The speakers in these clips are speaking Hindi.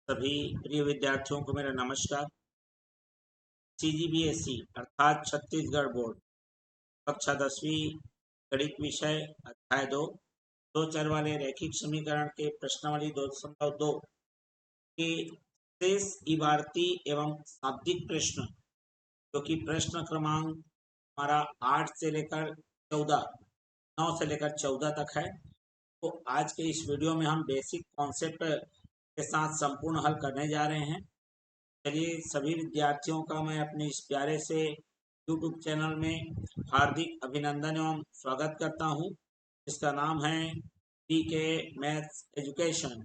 सभी प्रिय विद्यार्थियों को मेरा नमस्कार। CGBSE अर्थात छत्तीसगढ़ बोर्ड कक्षा 10वीं गणित विषय अध्याय 2 दो चर वाले रैखिक समीकरण के प्रश्नावली 2.2 के शेष इबारती एवं शाब्दिक प्रश्न, जो कि प्रश्न क्रमांक हमारा 8 से लेकर 14 9 से लेकर 14 तक है। तो आज के इस वीडियो में हम बेसिक कॉन्सेप्ट के साथ संपूर्ण हल करने जा रहे हैं। चलिए, सभी विद्यार्थियों का मैं अपने इस प्यारे से YouTube चैनल में हार्दिक अभिनंदन एवं स्वागत करता हूं, जिसका नाम है PK मैथ्स एजुकेशन।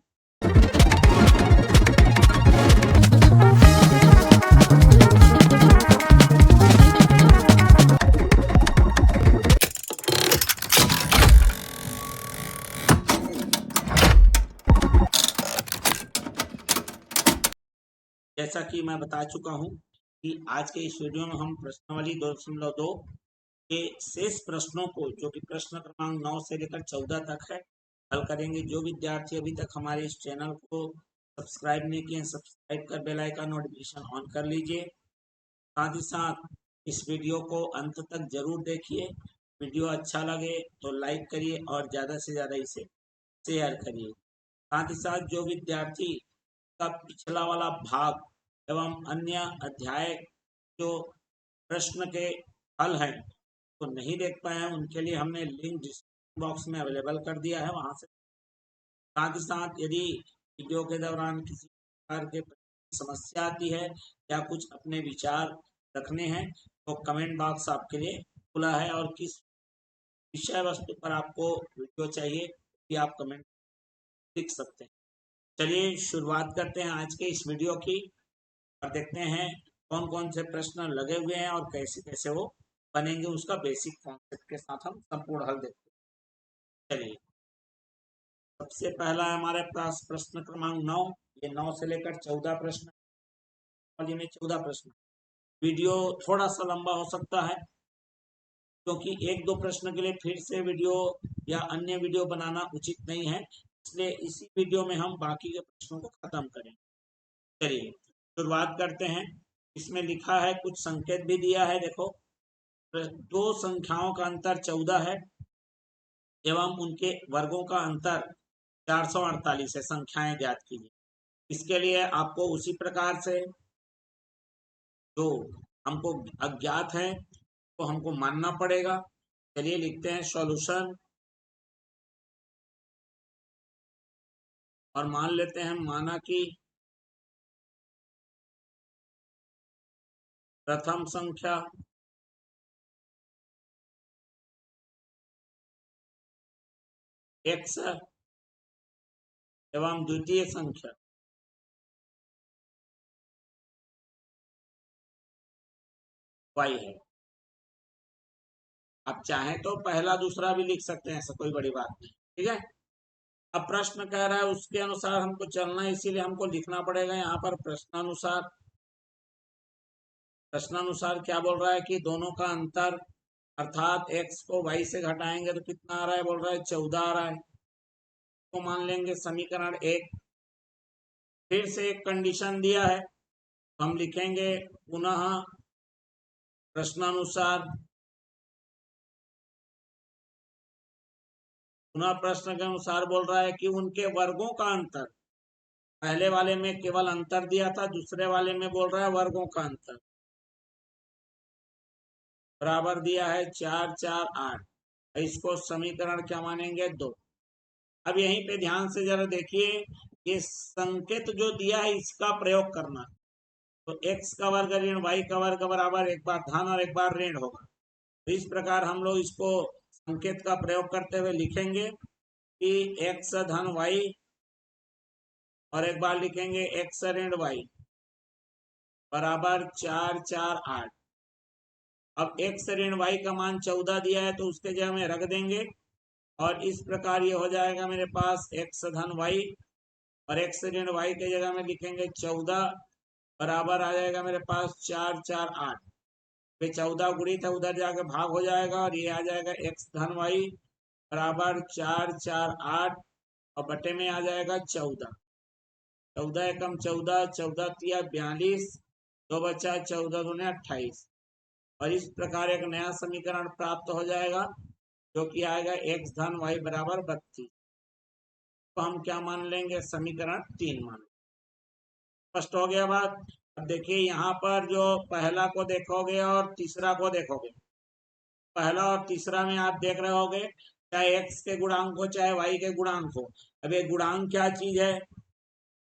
जैसा कि मैं बता चुका हूं कि आज के इस वीडियो में हम प्रश्नावली 2.2 के शेष प्रश्नों को, जो कि प्रश्न क्रमांक 9 से लेकर 14 तक है, हल करेंगे। जो विद्यार्थी अभी तक हमारे इस चैनल को सब्सक्राइब नहीं किए, सब्सक्राइब कर बेल आइकन नोटिफिकेशन ऑन कर लीजिए। साथ ही साथ इस वीडियो को अंत तक जरूर देखिए। वीडियो अच्छा लगे तो लाइक करिए और ज़्यादा से ज़्यादा इसे शेयर करिए। साथ ही साथ जो विद्यार्थी का पिछला वाला भाग एवं अन्य अध्याय जो प्रश्न के हल हैं तो नहीं देख पाए हैं, उनके लिए हमने लिंक डिस्क्रिप्शन बॉक्स में अवेलेबल कर दिया है, वहां से। साथ ही साथ यदि वीडियो के दौरान किसी प्रकार के समस्या आती है या कुछ अपने विचार रखने हैं तो कमेंट बॉक्स आपके लिए खुला है, और किस विषय वस्तु पर आपको वीडियो चाहिए भी आप कमेंट लिख सकते हैं। चलिए शुरुआत करते हैं आज के इस वीडियो की और देखते हैं कौन कौन से प्रश्न लगे हुए हैं और कैसे कैसे वो बनेंगे। उसका बेसिक कॉन्सेप्ट के साथ हम संपूर्ण हल देखते हैं। चलिए, सबसे पहला है हमारे पास प्रश्न क्रमांक 9। ये 9 से लेकर 14 प्रश्न, में 14 प्रश्न। वीडियो थोड़ा सा लंबा हो सकता है क्योंकि एक दो प्रश्न के लिए फिर से वीडियो या अन्य वीडियो बनाना उचित नहीं है, इसलिए इसी वीडियो में हम बाकी के प्रश्नों को खत्म करें। चलिए शुरुआत करते हैं। इसमें लिखा है, कुछ संकेत भी दिया है। देखो, दो संख्याओं का अंतर 14 है एवं उनके वर्गों का अंतर 448 है। संख्याएं ज्ञात कीजिए। इसके लिए आपको उसी प्रकार से जो हमको अज्ञात है तो हमको मानना पड़ेगा। चलिए लिखते हैं सॉल्यूशन और मान लेते हैं, माना कि प्रथम संख्या x एवं द्वितीय संख्या y है। आप चाहें तो पहला दूसरा भी लिख सकते हैं, ऐसा कोई बड़ी बात नहीं। ठीक है, अब प्रश्न कह रहा है उसके अनुसार हमको चलना है, इसीलिए हमको लिखना पड़ेगा यहाँ पर प्रश्नानुसार। प्रश्नानुसार क्या बोल रहा है कि दोनों का अंतर अर्थात x को y से घटाएंगे तो कितना आ रहा है, बोल रहा है 14 आ रहा है। तो मान लेंगे समीकरण 1। फिर से एक कंडीशन दिया है, हम लिखेंगे पुनः प्रश्नानुसार। पुनः प्रश्न के अनुसार बोल रहा है कि उनके वर्गों का अंतर, पहले वाले में केवल अंतर दिया था, दूसरे वाले में बोल रहा है वर्गों का अंतर, बराबर दिया है 4 4 8। इसको समीकरण क्या मानेंगे, 2। अब यहीं पे ध्यान से जरा देखिए, ये संकेत जो दिया है इसका प्रयोग करना। तो x का वर्ग ऋण y का वर्ग बराबर एक बार धन और एक बार ऋण होगा। तो इस प्रकार हम लोग इसको संकेत का प्रयोग करते हुए लिखेंगे कि x धन y और एक बार लिखेंगे x ऋण y बराबर 4 4 8। अब x ऋण y का मान 14 दिया है तो उसके जगह में रख देंगे और इस प्रकार ये हो जाएगा मेरे पास x धन y और x ऋण y के जगह में लिखेंगे 14 बराबर आ जाएगा मेरे पास 4 4 8। 14 गुणित है, उधर जाकर भाग हो जाएगा और ये आ जाएगा x धन y बराबर 4 4 8 और बटे में आ जाएगा 14। 14 एकम 14, 14 तिया 42, 2 बचा 14 दूने 28। और इस प्रकार एक नया समीकरण प्राप्त हो जाएगा जो कि आएगा x धन y बराबर 32। तो हम क्या मान लेंगे, समीकरण 3 मान। स्पष्ट हो गया बात। अब देखिए यहाँ पर जो पहला को देखोगे और तीसरा को देखोगे, पहला और तीसरा में आप देख रहे होगे चाहे x के गुणांक हो चाहे y के गुणांक हो। अब ये गुणांक क्या चीज है,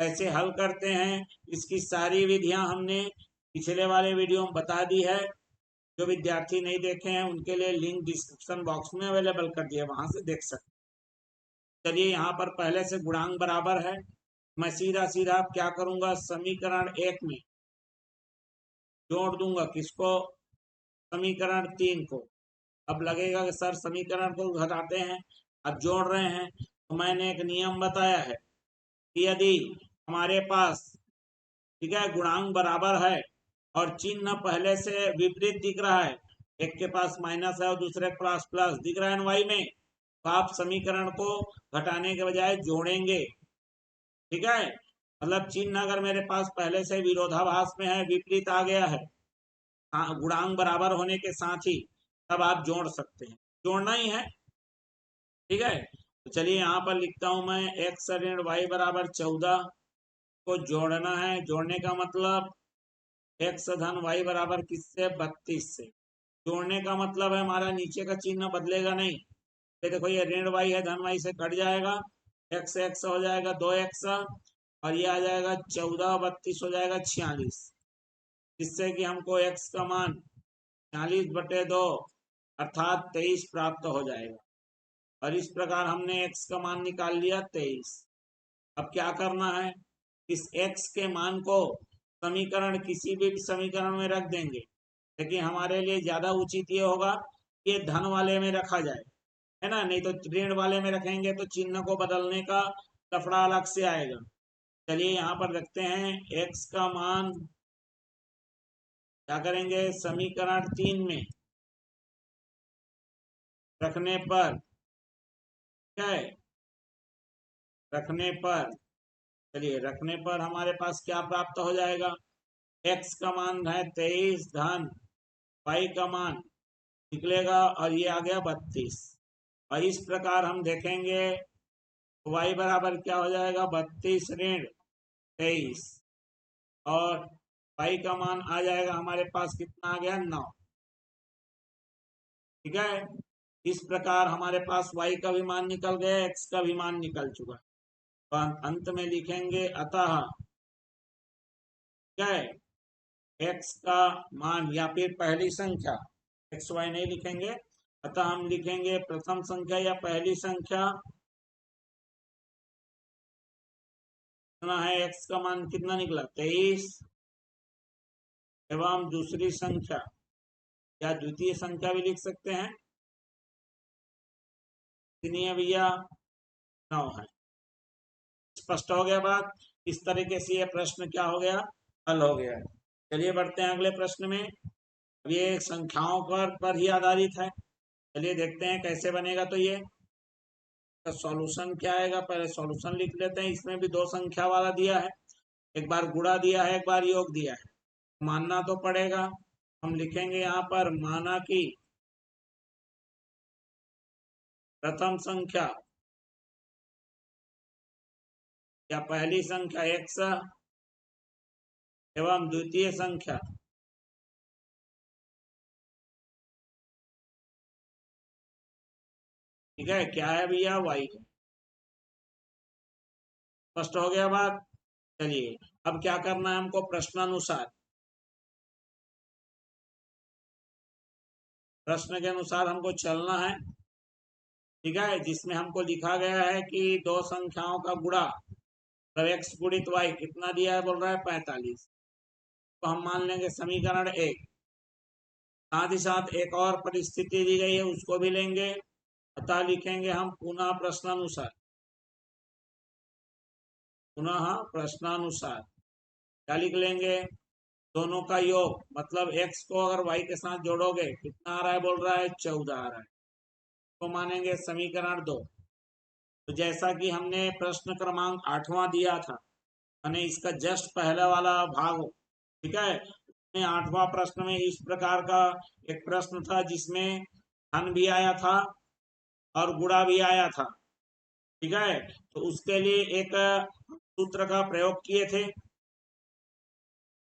कैसे हल करते हैं, इसकी सारी विधियां हमने पिछले वाले वीडियो में बता दी है। जो विद्यार्थी नहीं देखे हैं उनके लिए लिंक डिस्क्रिप्शन बॉक्स में अवेलेबल कर दिया, वहां से देख सकते। चलिए यहाँ पर पहले से गुणांक बराबर है, मैं सीधा सीधा क्या करूंगा, समीकरण 1 में जोड़ दूंगा किसको, समीकरण 3 को। अब लगेगा कि सर समीकरण को घटाते हैं, अब जोड़ रहे हैं। तो मैंने एक नियम बताया है कि यदि हमारे पास, ठीक है, गुणांक बराबर है और चिन्ह पहले से विपरीत दिख रहा है, एक के पास माइनस है और दूसरे के पास प्लस दिख रहा है वाई में, तो आप समीकरण को घटाने के बजाय जोड़ेंगे। ठीक है, मतलब चिन्ह अगर मेरे पास पहले से विरोधाभास में है, विपरीत आ गया है गुणांक बराबर होने के साथ ही, तब आप जोड़ सकते हैं, जोड़ना ही है। ठीक है, तो चलिए यहाँ पर लिखता हूं मैं x ऋण y बराबर 14 को जोड़ना है। जोड़ने का मतलब x धन y बराबर किससे, 32 से। जोड़ने का मतलब है हमारा नीचे का चिन्ह बदलेगा नहीं। ये देखो ये ऋण y है, धन y से कट जाएगा, x x हो जाएगा 2x, और ये आ जाएगा 14, 32 हो जाएगा 46, जिससे कि हमको x का मान 46/2 अर्थात 23 प्राप्त हो जाएगा। और इस प्रकार हमने x का मान निकाल लिया 23। अब क्या करना है, इस x के मान को समीकरण किसी भी समीकरण में रख देंगे, लेकिन हमारे लिए ज्यादा उचित ये होगा कि धन वाले में रखा जाए, है ना, नहीं तो ऋण वाले में रखेंगे तो चिन्ह को बदलने का लफड़ा अलग से आएगा। चलिए यहाँ पर रखते हैं x का मान, क्या करेंगे, समीकरण 3 में रखने पर, क्या है, रखने पर, चलिए रखने पर हमारे पास क्या प्राप्त हो जाएगा, x का मान है 23 धन y का मान निकलेगा और ये आ गया 32। और इस प्रकार हम देखेंगे y बराबर क्या हो जाएगा, 32 ऋण 23, और y का मान आ जाएगा हमारे पास कितना आ गया, 9। ठीक है, इस प्रकार हमारे पास y का भी मान निकल गया, x का भी मान निकल चुका। तो अंत में लिखेंगे अतः, क्या है, x का मान, या फिर पहली संख्या, एक्स वाई नहीं लिखेंगे, अतः हम लिखेंगे प्रथम संख्या या पहली संख्या, कितना है, x का मान कितना निकला 23, एवं दूसरी संख्या या द्वितीय संख्या भी लिख सकते हैं, कितनी है भैया, 9 है। स्पष्ट हो गया बात। इस तरीके से ये प्रश्न क्या हो गया, हल हो गया। चलिए बढ़ते हैं अगले प्रश्न में। अब ये संख्याओं पर ही आधारित है, चलिए देखते हैं कैसे बनेगा। तो ये तो सॉल्यूशन क्या आएगा, पहले सॉल्यूशन लिख लेते हैं। इसमें भी दो संख्या वाला दिया है, एक बार गुणा दिया है, एक बार योग दिया है, मानना तो पड़ेगा। हम लिखेंगे यहाँ पर, माना कि प्रथम संख्या या पहली संख्या x एवं द्वितीय संख्या ठीक है क्या है भैया, y है। स्पष्ट हो गया बात। चलिए अब क्या करना है हमको, प्रश्नानुसार, प्रश्न के अनुसार हमको चलना है। ठीक है, जिसमें हमको लिखा गया है कि दो संख्याओं का गुणा, तो x गुणित y कितना दिया है, बोल रहा है 45। तो हम मान लेंगे समीकरण 1। साथ ही साथ एक और परिस्थिति दी गई है, उसको भी लेंगे, अतः लिखेंगे हम पुनः प्रश्नानुसार, पुनः प्रश्नानुसार क्या लिख लेंगे, दोनों का योग, मतलब x को अगर y के साथ जोड़ोगे कितना आ रहा है, बोल रहा है 14 आ रहा है, तो मानेंगे समीकरण 2। तो जैसा कि हमने प्रश्न क्रमांक 8वां दिया था, यानी इसका जस्ट पहले वाला भाग हो, ठीक है। में 8वां प्रश्न में इस प्रकार का एक प्रश्न था जिसमें धन भी आया था और गुणा भी आया था, ठीक है। तो उसके लिए एक सूत्र का प्रयोग किए थे,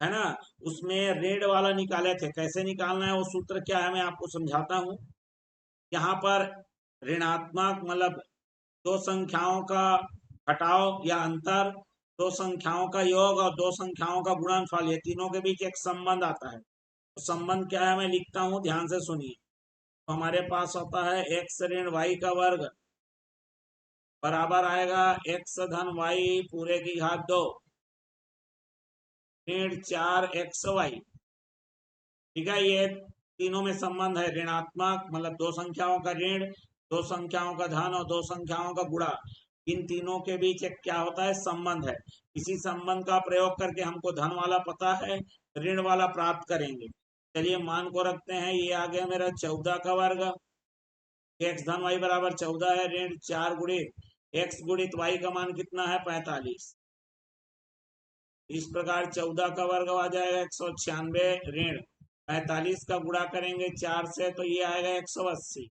है ना। उसमें ऋण वाला निकाले थे। कैसे निकालना है वो सूत्र क्या है मैं आपको समझाता हूँ। यहाँ पर ऋणात्मक मतलब दो संख्याओं का घटाव या अंतर, दो संख्याओं का योग और दो संख्याओं का गुणनफल, ये तीनों के बीच एक संबंध आता है। तो संबंध क्या है मैं लिखता हूँ, ध्यान से सुनिए। तो हमारे पास होता है एक्स ऋण वाई का वर्ग बराबर आएगा एक्स धन वाई पूरे की घात 2 ऋण 4xy, ठीक है। ये तीनों में संबंध है, ऋणात्मक मतलब दो संख्याओं का ऋण, दो संख्याओं का धन और दो संख्याओं का गुणा। इन तीनों के बीच एक क्या होता है, संबंध है। इसी संबंध का प्रयोग करके हमको धन वाला पता है, ऋण वाला प्राप्त करेंगे। चलिए मान को रखते हैं, ये आ गया मेरा 14 का वर्ग, एक्स धन वाई बराबर 14 है, ऋण 4 गुणित एक्स गुणित वाई का मान कितना है 45। इस प्रकार 14 का वर्ग आ जाएगा 196, ऋण 45 का गुणा करेंगे 4 से तो ये आएगा 180।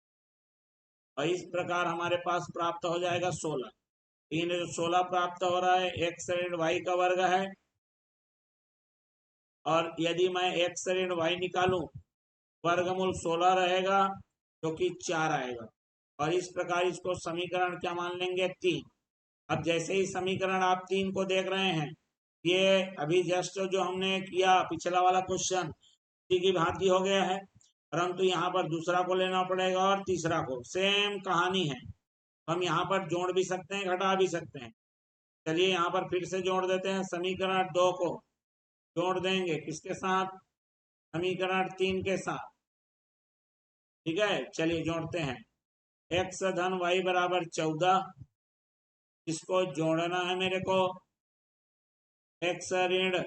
और इस प्रकार हमारे पास प्राप्त हो जाएगा 16। इन जो 16 प्राप्त हो रहा है एक्स ऋण वाई का वर्ग है, और यदि मैं एक्स ऋण वाई निकालूं वर्गमूल 16 रहेगा जो कि 4 आएगा। और इस प्रकार इसको समीकरण क्या मान लेंगे, 3। अब जैसे ही समीकरण आप 3 को देख रहे हैं, ये अभी जस्ट जो हमने किया पिछला वाला क्वेश्चन उसी की भांति हो गया है, परंतु यहाँ पर दूसरा को लेना पड़ेगा और तीसरा को। सेम कहानी है, हम यहाँ पर जोड़ भी सकते हैं घटा भी सकते हैं। चलिए यहाँ पर फिर से जोड़ देते हैं, समीकरण 2 को जोड़ देंगे किसके साथ, समीकरण 3 के साथ, ठीक है। चलिए जोड़ते हैं, एक्स धन वाई बराबर 14, इसको जोड़ना है मेरे को, एक्स ऋण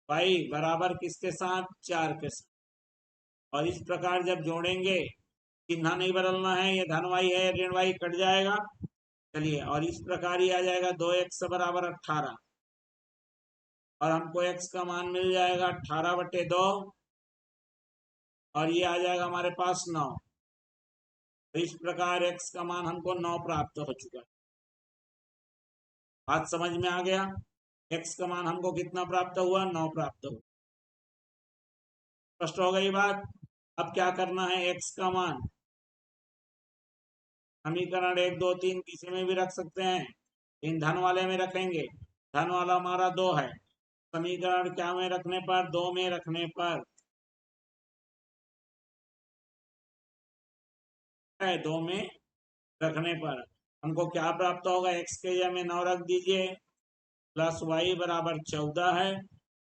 वाई बराबर किसके साथ, 4 के साथ। और इस प्रकार जब जोड़ेंगे, चिन्ह नहीं बदलना है, ये धन वाई है, ऋण वाई कट जाएगा। चलिए और इस प्रकार ही आ जाएगा 2x बराबर 18, और हमको x का मान मिल जाएगा 18/2, और ये आ जाएगा हमारे पास 9। तो इस प्रकार x का मान हमको 9 प्राप्त हो चुका है। बात समझ में आ गया, x का मान हमको कितना प्राप्त हुआ, 9 प्राप्त हुआ। स्पष्ट हो गई बात। अब क्या करना है, x का मान समीकरण 1 2 3 किसी में भी रख सकते हैं, इन धन वाले में रखेंगे। धन वाला हमारा 2 है, समीकरण क्या में रखने पर, 2 में रखने पर, 2 में रखने पर हमको क्या प्राप्त होगा, x के जगह में 9 रख दीजिए, प्लस वाई बराबर 14 है।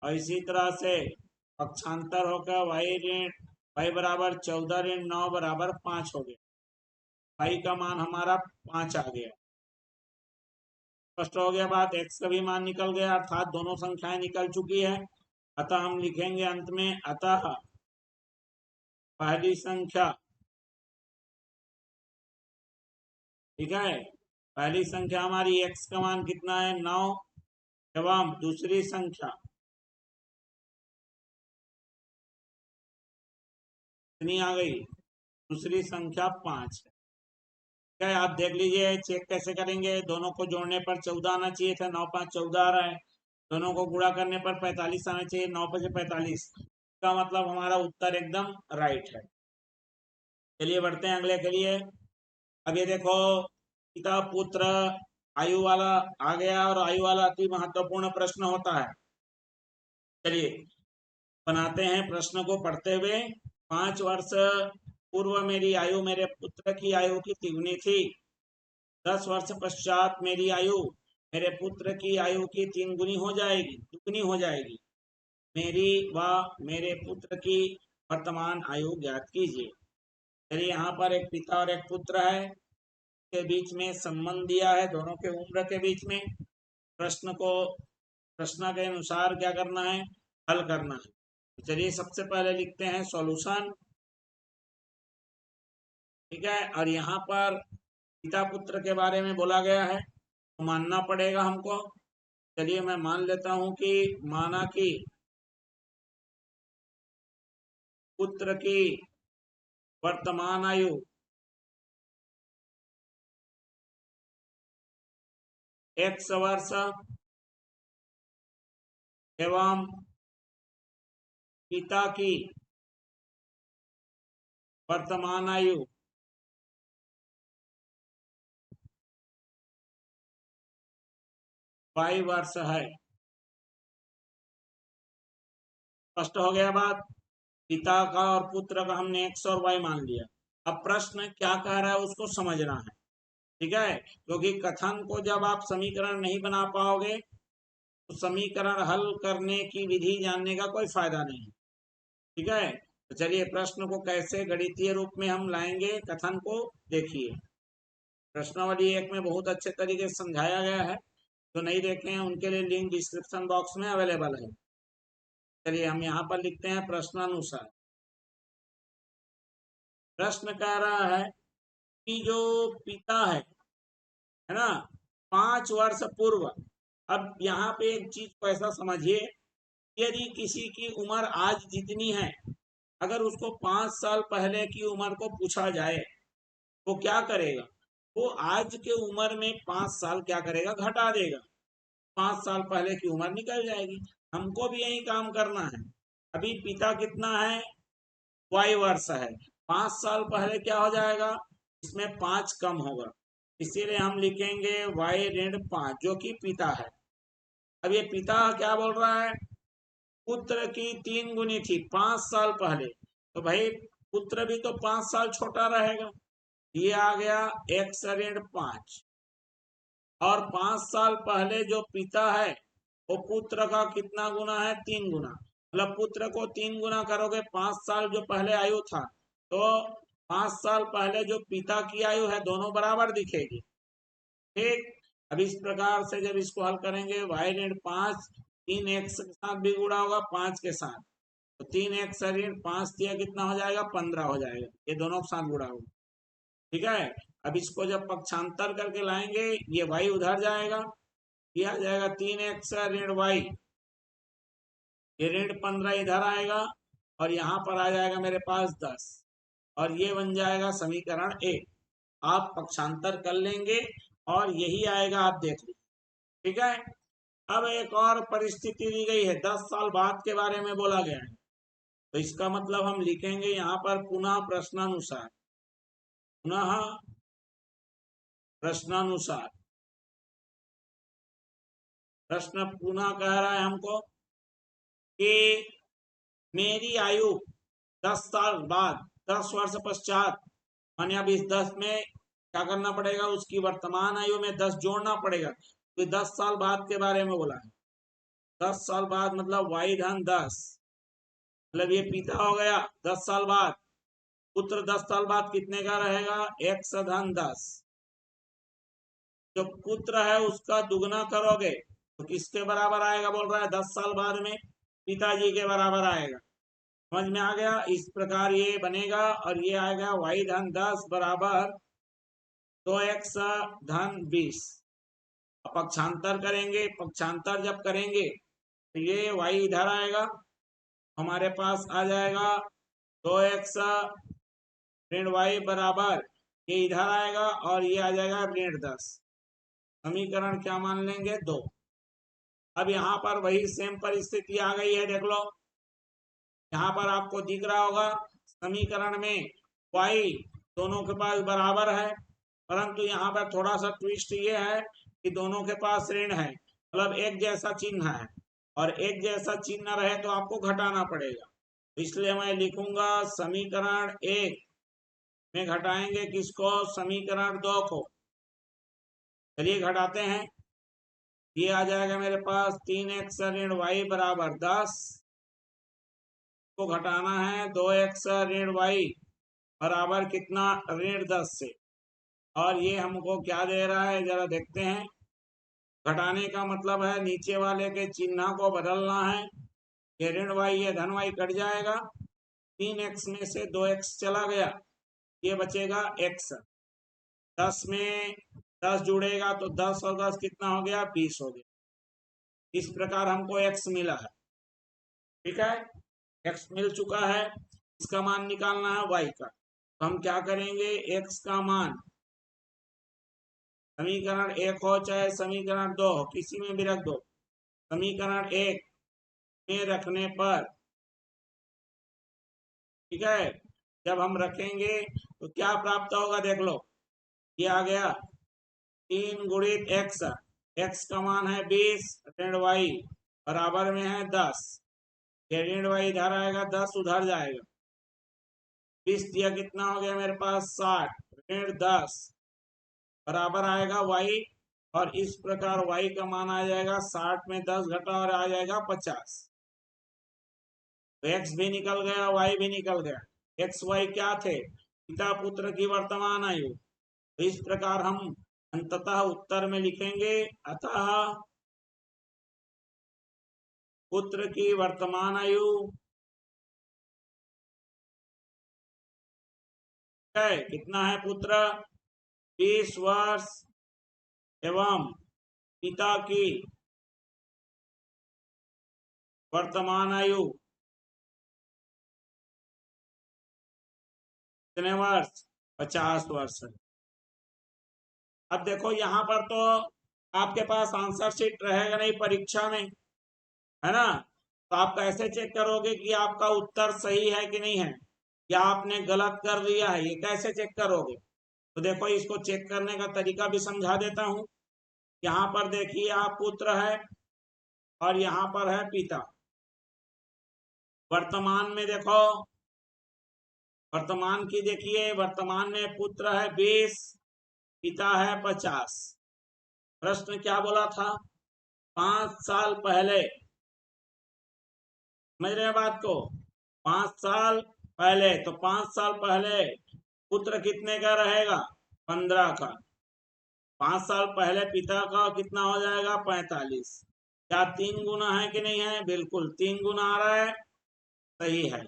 और इसी तरह से पक्षांतर होकर वाई बराबर 14 ऋण 9 बराबर 5 हो गया। वाई का मान हमारा 5 आ गया। स्पष्ट हो गया बात, x का भी मान निकल गया, अर्थात दोनों संख्याएं निकल चुकी है। अतः हम लिखेंगे अंत में, अतः पहली संख्या, ठीक है, पहली संख्या हमारी x का मान कितना है, 9, एवं दूसरी संख्या कितनी आ गई, दूसरी संख्या 5 है। क्या आप देख लीजिए, चेक कैसे करेंगे, दोनों को जोड़ने पर 14 आना चाहिए था, 9 5 14 आ रहा है। दोनों को गुणा करने पर 45 आना चाहिए, 9 5 45, का मतलब हमारा उत्तर एकदम राइट है। चलिए बढ़ते हैं अगले के लिए। अब ये देखो, पिता पुत्र आयु वाला आ गया, और आयु वाला अति महत्वपूर्ण प्रश्न होता है। चलिए बनाते हैं प्रश्न को पढ़ते हुए। 5 वर्ष पूर्व मेरी आयु मेरे पुत्र की आयु की तिगुनी थी। 10 वर्ष पश्चात मेरी आयु मेरे पुत्र की आयु की 3 गुनी हो जाएगी, दुगनी हो जाएगी। मेरी व मेरे पुत्र की वर्तमान आयु ज्ञात कीजिए। चलिए यहाँ पर एक पिता और एक पुत्र है, के बीच में संबंध दिया है, दोनों के उम्र के बीच में। प्रश्न को प्रश्न के अनुसार क्या करना है, हल करना है। चलिए सबसे पहले लिखते हैं सॉल्यूशन, ठीक है। और यहाँ पर पिता पुत्र के बारे में बोला गया है तो मानना पड़ेगा हमको। चलिए मैं मान लेता हूं कि माना कि पुत्र की वर्तमान आयु 100 वर्ष एवं पिता की वर्तमान आयु 22 वर्ष है। स्पष्ट हो गया बात। पिता का और पुत्र का हमने 100 और y मान लिया। अब प्रश्न क्या कह रहा है उसको समझना है, ठीक है। क्योंकि कथन को जब आप समीकरण नहीं बना पाओगे तो समीकरण हल करने की विधि जानने का कोई फायदा नहीं, ठीक है। तो चलिए प्रश्न को कैसे गणितीय रूप में हम लाएंगे कथन को देखिए। प्रश्नावली 1 में बहुत अच्छे तरीके से समझाया गया है, जो नहीं देखे हैं उनके लिए लिंक डिस्क्रिप्शन बॉक्स में अवेलेबल है। चलिए हम यहाँ पर लिखते हैं प्रश्नानुसार। प्रश्न कह रहा है कि जो पिता है ना, 5 वर्ष पूर्व। अब यहाँ पे एक चीज को ऐसा समझिए, यदि किसी की उम्र आज जितनी है, अगर उसको 5 साल पहले की उम्र को पूछा जाए वो क्या करेगा? वो आज के उम्र में 5 साल क्या करेगा? घटा देगा। 5 साल पहले की उम्र निकल जाएगी। हमको भी यही काम करना है। अभी पिता कितना है? y वर्ष है। 5 साल पहले क्या हो जाएगा? इसमें 5 कम होगा, इसीलिए हम लिखेंगे y ऋण 5 जो कि पिता है। अब ये पिता क्या बोल रहा है? पुत्र की 3 गुनी थी 5 साल पहले, तो भाई पुत्र भी तो 5 साल छोटा रहेगा। ये आ गया x ऋण 5। और 5 साल पहले जो पिता है वो पुत्र का कितना गुना है? 3 गुना। मतलब पुत्र को 3 गुना करोगे, 5 साल जो पहले आयु था, तो 5 साल पहले जो पिता की आयु है दोनों बराबर दिखेगी, ठीक। अब इस प्रकार से जब इसको हल करेंगे, y ऋण 5 3 एक्स के साथ भी गुणा होगा 5 के साथ, तो 3 एक्स ऋण 5 दिया कितना हो जाएगा? 15 हो जाएगा। ये दोनों के साथ गुणा होगा, ठीक है। अब इसको जब पक्षांतर करके लाएंगे, ये y उधर जाएगा, ये आ जाएगा 3 एक्स ऋण y, ये ऋण 15 इधर आएगा और यहाँ पर आ जाएगा मेरे पास 10, और ये बन जाएगा समीकरण 1। आप पक्षांतर कर लेंगे और यही आएगा, आप देख लीजिए, ठीक है। अब एक और परिस्थिति दी गई है, 10 साल बाद के बारे में बोला गया है, तो इसका मतलब हम लिखेंगे यहाँ पर पुनः प्रश्नानुसार। पुनः प्रश्नानुसार। प्रश्न पुनः कह रहा है हमको कि मेरी आयु 10 साल बाद, 10 वर्ष पश्चात, माने अब इस 10 में क्या करना पड़ेगा? उसकी वर्तमान आयु में 10 जोड़ना पड़ेगा, तो 10 साल बाद के बारे में बोला है। 10 साल बाद मतलब y धन 10, मतलब ये पिता हो गया 10 साल बाद। पुत्र 10 साल बाद कितने का रहेगा? x धन 10। जो पुत्र है उसका दुगना करोगे तो किसके बराबर आएगा? बोल रहा है 10 साल बाद में पिताजी के बराबर आएगा। समझ में आ गया? इस प्रकार ये बनेगा और ये आएगा y धन 10 बराबर 2x धन 20। पक्षांतर करेंगे, पक्षांतर जब करेंगे तो ये y इधर आएगा, हमारे पास आ जाएगा 2x ऋण y बराबर, ये इधर आएगा और ये आ जाएगा ऋण 10। समीकरण क्या मान लेंगे? 2। अब यहाँ पर वही सेम परिस्थिति आ गई है, देख लो। यहाँ पर आपको दिख रहा होगा समीकरण में y दोनों के पास बराबर है, परंतु यहाँ पर थोड़ा सा ट्विस्ट ये है कि दोनों के पास ऋण है, मतलब एक जैसा चिन्ह है, और एक जैसा चिन्ह रहे तो आपको घटाना पड़ेगा। इसलिए मैं लिखूंगा समीकरण 1 में घटाएंगे किसको? समीकरण 2 को। चलिए घटाते हैं। ये आ जाएगा मेरे पास 3x ऋण y बराबर 10 को घटाना है 2x ऋण y बराबर कितना? ऋण 10 से। और ये हमको क्या दे रहा है जरा देखते हैं। घटाने का मतलब है नीचे वाले के चिन्ह को बदलना है। ये ऋण y, ये धन y कट जाएगा, 3x में से 2x चला गया, ये बचेगा x। 10 में 10 जुड़ेगा तो 10 और 10 कितना हो गया? 20 हो गया। इस प्रकार हमको x मिला है। ठीक है, x मिल चुका है, इसका मान निकालना है y का। तो हम क्या करेंगे, x का मान समीकरण 1 हो चाहे समीकरण 2 हो, किसी में भी रख दो। समीकरण 1 में रखने पर, ठीक है, जब हम रखेंगे तो क्या प्राप्त होगा देख लो। ये आ गया 3 गुणित x, x का मान है 20 ऋण y बराबर में है 10। ये ऋण y इधर आएगा, 10 उधर जाएगा, 20 दिया कितना हो गया मेरे पास 60 ऋण 10 बराबर आएगा y। और इस प्रकार y का मान आ जाएगा 60 में 10 घटा और आ जाएगा 50। तो x भी निकल गया, y भी निकल गया। x y क्या थे, पिता पुत्र की वर्तमान आयु। तो इस प्रकार हम अंततः उत्तर में लिखेंगे, अतः पुत्र की वर्तमान आयु है कितना है, पुत्र 20 वर्ष एवं पिता की वर्तमान आयु कितने वर्ष, 50 वर्ष है। अब देखो यहाँ पर तो आपके पास आंसर शीट रहेगा नहीं परीक्षा में, है ना। तो आप कैसे चेक करोगे कि आपका उत्तर सही है कि नहीं है, या आपने गलत कर दिया है, ये कैसे चेक करोगे। तो देखो इसको चेक करने का तरीका भी समझा देता हूँ। यहाँ पर देखिए आप पुत्र है और यहाँ पर है पिता। वर्तमान में देखो, वर्तमान की देखिए, वर्तमान में पुत्र है 20, पिता है 50। प्रश्न क्या बोला था, 5 साल पहले, समझ रहे हैं बात को, 5 साल पहले। तो 5 साल पहले पुत्र कितने का रहेगा, 15 का। 5 साल पहले पिता का कितना हो जाएगा, 45। क्या 3 गुना है कि नहीं है, बिल्कुल 3 गुना आ रहा है, सही है।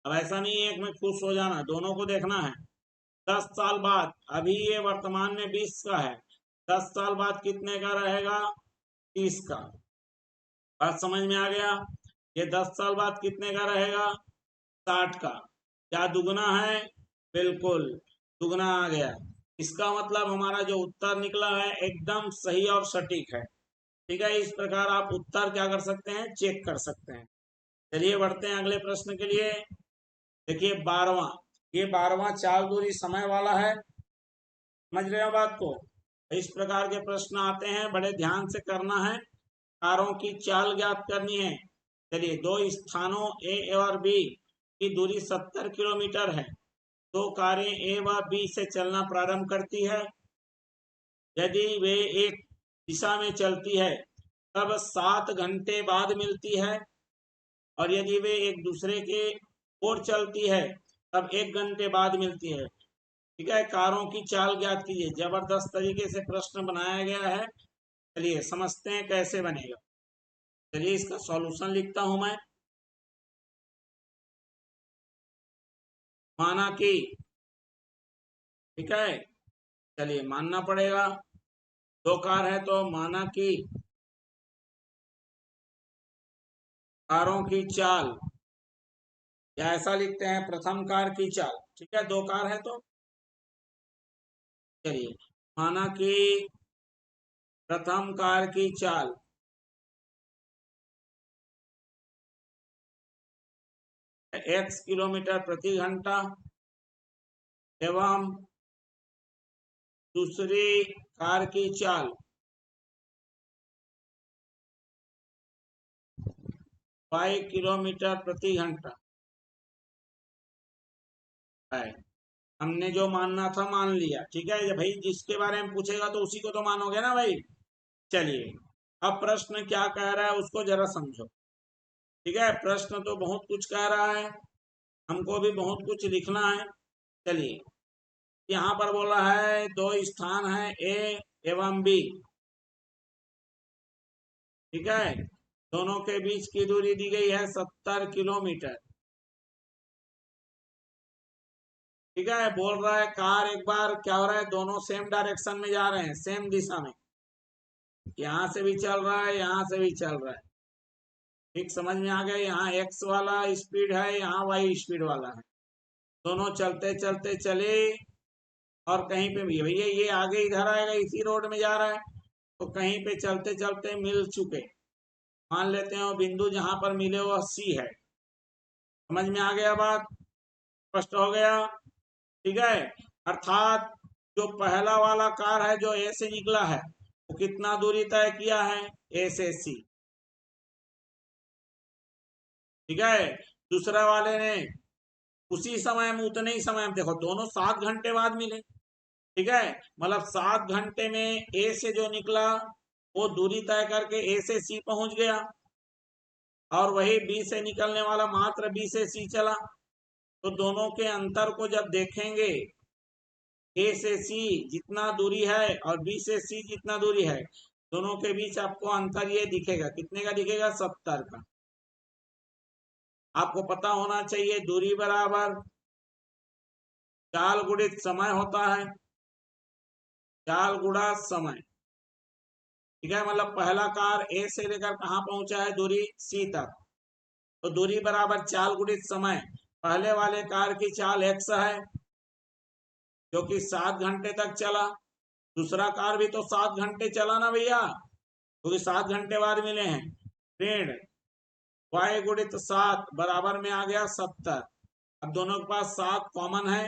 अब ऐसा नहीं है एक में खुश हो जाना, दोनों को देखना है। 10 साल बाद, अभी ये वर्तमान में 20 का है, 10 साल बाद कितने का रहेगा, 30 का। बात समझ में आ गया। ये 10 साल बाद कितने का रहेगा, 60 का। क्या दुगना है, बिल्कुल दुगना आ गया। इसका मतलब हमारा जो उत्तर निकला है एकदम सही और सटीक है। ठीक है, इस प्रकार आप उत्तर क्या कर सकते हैं, चेक कर सकते हैं। चलिए बढ़ते हैं अगले प्रश्न के लिए। देखिए 12वां, ये 12वां चाल दूरी समय वाला है, समझ रहे हो बात को। इस प्रकार के प्रश्न आते हैं, बड़े ध्यान से करना है। कारों की चाल ज्ञात करनी है। चलिए, दो स्थानों ए और बी की दूरी 70 किलोमीटर है। दो कारें ए व बी से चलना प्रारंभ करती है। यदि वे एक दिशा में चलती है तब 7 घंटे बाद मिलती है, और यदि वे एक दूसरे के ओर चलती है तब 1 घंटे बाद मिलती है। ठीक है, कारों की चाल ज्ञात कीजिए। जबरदस्त तरीके से प्रश्न बनाया गया है। चलिए समझते हैं कैसे बनेगा। चलिए इसका सॉल्यूशन लिखता हूं मैं। माना कि, ठीक है, चलिए मानना पड़ेगा, दो कार है तो माना कि कारों की चाल, या ऐसा लिखते हैं प्रथम कार की चाल। ठीक है, दो कार है तो चलिए, माना कि प्रथम कार की चाल x किलोमीटर प्रति घंटा एवं दूसरी कार की चाल y किलोमीटर प्रति घंटा है। हमने जो मानना था मान लिया। ठीक है, भाई जिसके बारे में पूछेगा तो उसी को तो मानोगे ना भाई। चलिए, अब प्रश्न क्या कह रहा है उसको जरा समझो। ठीक है, प्रश्न तो बहुत कुछ कह रहा है, हमको भी बहुत कुछ लिखना है। चलिए, यहाँ पर बोला है दो स्थान है ए एवं बी। ठीक है, दोनों के बीच की दूरी दी गई है 70 किलोमीटर। ठीक है, बोल रहा है कार एक बार क्या हो रहा है, दोनों सेम डायरेक्शन में जा रहे हैं, सेम दिशा में। यहाँ से भी चल रहा है, यहाँ से भी चल रहा है। ठीक समझ में आ गया। यहाँ एक्स वाला स्पीड है, यहाँ वाई स्पीड वाला है। दोनों चलते चलते चले और कहीं पे भी भैया ये आगे इधर आएगा, इसी रोड में जा रहा है, तो कहीं पे चलते चलते मिल चुके। मान लेते हैं वो बिंदु जहां पर मिले वो सी है। समझ में आ गया बात? स्पष्ट हो गया? ठीक है। अर्थात जो पहला वाला कार है जो ए से निकला है वो कितना दूरी तय किया है? ए से सी। ठीक है। दूसरा वाले ने उसी समय में, उतने ही समय में, देखो दोनों 7 घंटे बाद मिले। ठीक है। मतलब 7 घंटे में ए से जो निकला वो दूरी तय करके ए से सी पहुंच गया, और वही बी से निकलने वाला मात्र बी से सी चला। तो दोनों के अंतर को जब देखेंगे, ए से सी जितना दूरी है और बी से सी जितना दूरी है, दोनों के बीच आपको अंतर ये दिखेगा। कितने का दिखेगा? 70 का। आपको पता होना चाहिए दूरी बराबर चाल गुणित समय होता है। चाल गुणा समय। ठीक है। मतलब पहला कार ए से लेकर कहाँ पहुंचा है? दूरी सी तक। तो दूरी बराबर चाल गुणित समय। पहले वाले कार की चाल एक्स है जो कि 7 घंटे तक चला। दूसरा कार भी तो 7 घंटे चला ना भैया, क्योंकि 7 घंटे बाद मिले हैं। ऋण वाई गुणित 7 बराबर में आ गया 70। अब दोनों के पास 7 कॉमन है,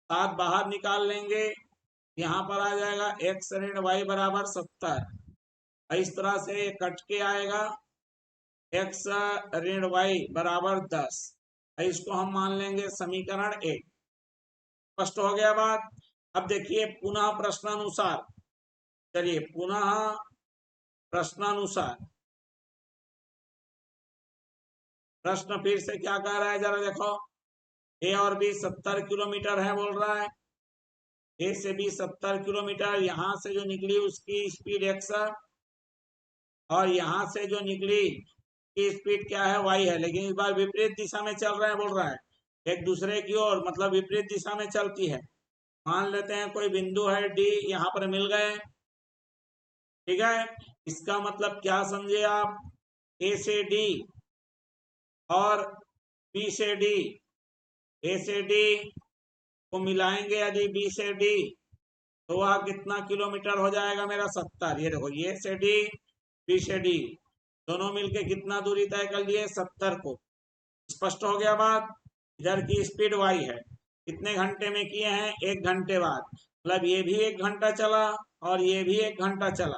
7 बाहर निकाल लेंगे, यहाँ पर आ जाएगा एक्स ऋण वाई बराबर 70। इस तरह से कट के आएगा एक्स ऋण वाई बराबर 10। इसको हम मान लेंगे समीकरण 1। स्पष्ट हो गया बात? अब देखिए पुनः प्रश्नानुसार, चलिए पुनः प्रश्नानुसार प्रश्न फिर से क्या कह रहा है जरा देखो। ए और बी 70 किलोमीटर है बोल रहा है। ए से बी 70 किलोमीटर, यहां से जो निकली उसकी स्पीड एक्स और यहां से जो निकली की स्पीड क्या है? वाई है। लेकिन इस बार विपरीत दिशा में चल रहे हैं बोल रहा है, एक दूसरे की ओर, मतलब विपरीत दिशा में चलती है। मान लेते हैं कोई बिंदु है डी, यहाँ पर मिल गए। ठीक है। इसका मतलब क्या समझे आप? ए से डी और बी से डी, ए से डी को मिलाएंगे यदि बी से डी, तो वह कितना किलोमीटर हो जाएगा मेरा? 70। ये देखो, ए से डी बी से डी दोनों मिलके कितना दूरी तय कर लिए? 70 को। स्पष्ट हो गया बात? इधर की स्पीड वाई है, कितने घंटे में किए हैं? 1 घंटे बाद। मतलब ये भी 1 घंटा चला और ये भी 1 घंटा चला।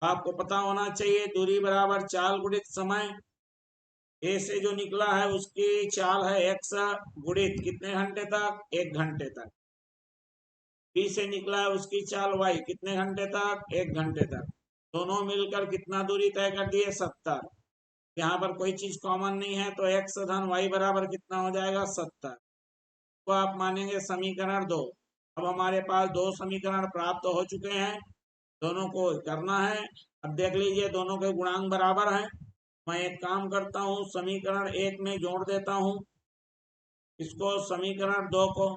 आपको पता होना चाहिए दूरी बराबर चाल गुणित समय। ए से जो निकला है उसकी चाल है एक्स गुणित कितने घंटे तक? 1 घंटे तक। बी से निकला है उसकी चाल वाई कितने घंटे तक? 1 घंटे तक। दोनों मिलकर कितना दूरी तय कर दिए? 70। यहाँ पर कोई चीज कॉमन नहीं है, तो एक्स धन वाई बराबर कितना हो जाएगा? 70। तो आप मानेंगे समीकरण 2। अब हमारे पास 2 समीकरण प्राप्त हो चुके हैं, दोनों को करना है। अब देख लीजिए दोनों के गुणांक बराबर हैं। मैं एक काम करता हूँ, समीकरण 1 में जोड़ देता हूँ इसको, समीकरण 2 को।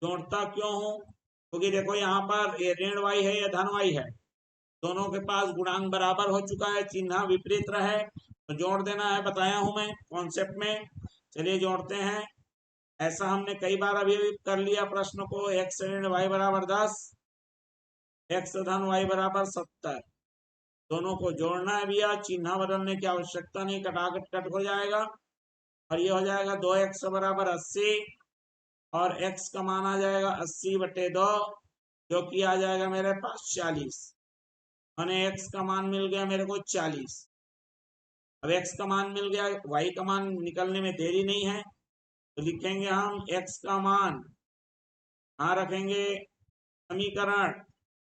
जोड़ता क्यों हूँ? क्योंकि देखो यहाँ पर ये ऋण वाई है या धन वाई है, दोनों के पास गुणांक बराबर हो चुका है, चिन्ह विपरीत रहे तो जोड़ देना है, बताया हूं मैं कॉन्सेप्ट में। चलिए जोड़ते हैं। ऐसा हमने कई बार अभी कर लिया प्रश्न को। एक्स ऋण वाई बराबर 10, एक्स धन वाई बराबर 70। दोनों को जोड़ना है भैया, चिन्ह बदलने की आवश्यकता नहीं, कटाकट कट हो जाएगा। और ये हो जाएगा 2x बराबर 80, और x का मान आ जाएगा 80/2, जो कि आ जाएगा मेरे पास 40। मैंने x का मान मिल गया मेरे को 40। अब x का मान मिल गया, y का मान निकलने में देरी नहीं है, तो लिखेंगे हम x का मान, कहाँ रखेंगे? समीकरण